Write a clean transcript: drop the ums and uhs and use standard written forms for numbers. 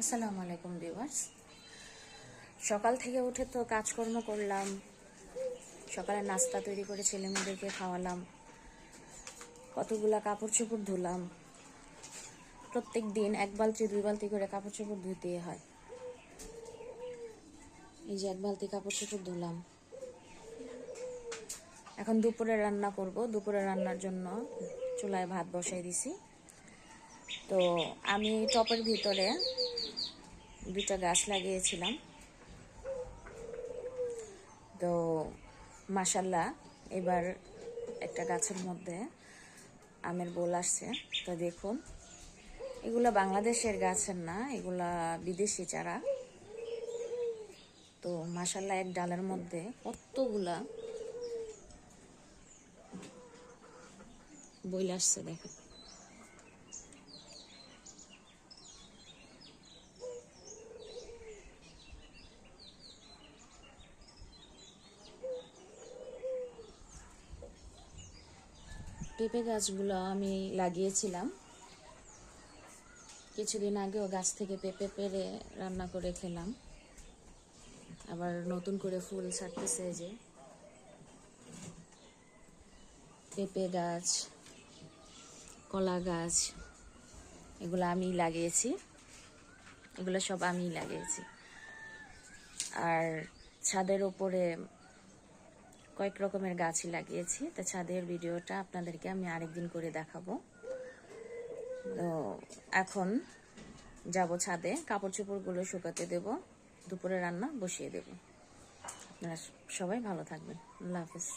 আসসালামু আলাইকুম ভিউয়ার্স। সকাল থেকে উঠে তো কাজকর্ম করলাম, সকালে নাস্তা তৈরি করে ছেলে মেয়েদেরকে খাওয়ালাম, কতগুলা কাপড় চোপড় ধুলাম। প্রত্যেক দিন 1 বালতি 2 বালতি করে কাপড় চোপড় ধুতে হয়। এই যে 1 বালতি কাপড় চোপড় ধুলাম। এখন দুপুরে রান্না করব। দুপুরে রান্নার জন্য চুলায় ভাত বসাই দিছি। তো আমি টপের ভিতরে 2টা গাছ লাগিয়েছিলাম। তো মাশাল্লাহ এবার একটা গাছের মধ্যে আমের বোল আসছে। তো দেখুন, এগুলা বাংলাদেশের গাছের না, এগুলা বিদেশি চারা। তো মাশাল্লাহ এক ডালের মধ্যে কতগুলা বইল আসছে দেখেন। পেঁপে গাছগুলো আমি লাগিয়েছিলাম কিছুদিন আগেও, গাছ থেকে পেঁপে পেড়ে রান্না করে খেলাম। আবার নতুন করে ফুল ছাড়তেছে। যে পেঁপে গাছ, কলা গাছ, এগুলো আমি লাগিয়েছি। এগুলো সব আমি লাগিয়েছি। আর ছাদের উপরে কয়েক রকমের গাছই লাগিয়েছি। তো ছাদের ভিডিওটা আপনাদেরকে আমি আরেকদিন করে দেখাবো। তো এখন যাব ছাদে, কাপড় চোপড়গুলো শুকাতে দেব, দুপুরে রান্না বসিয়ে দেব। আপনারা সবাই ভালো থাকবেন। আল্লাহ হাফেজ।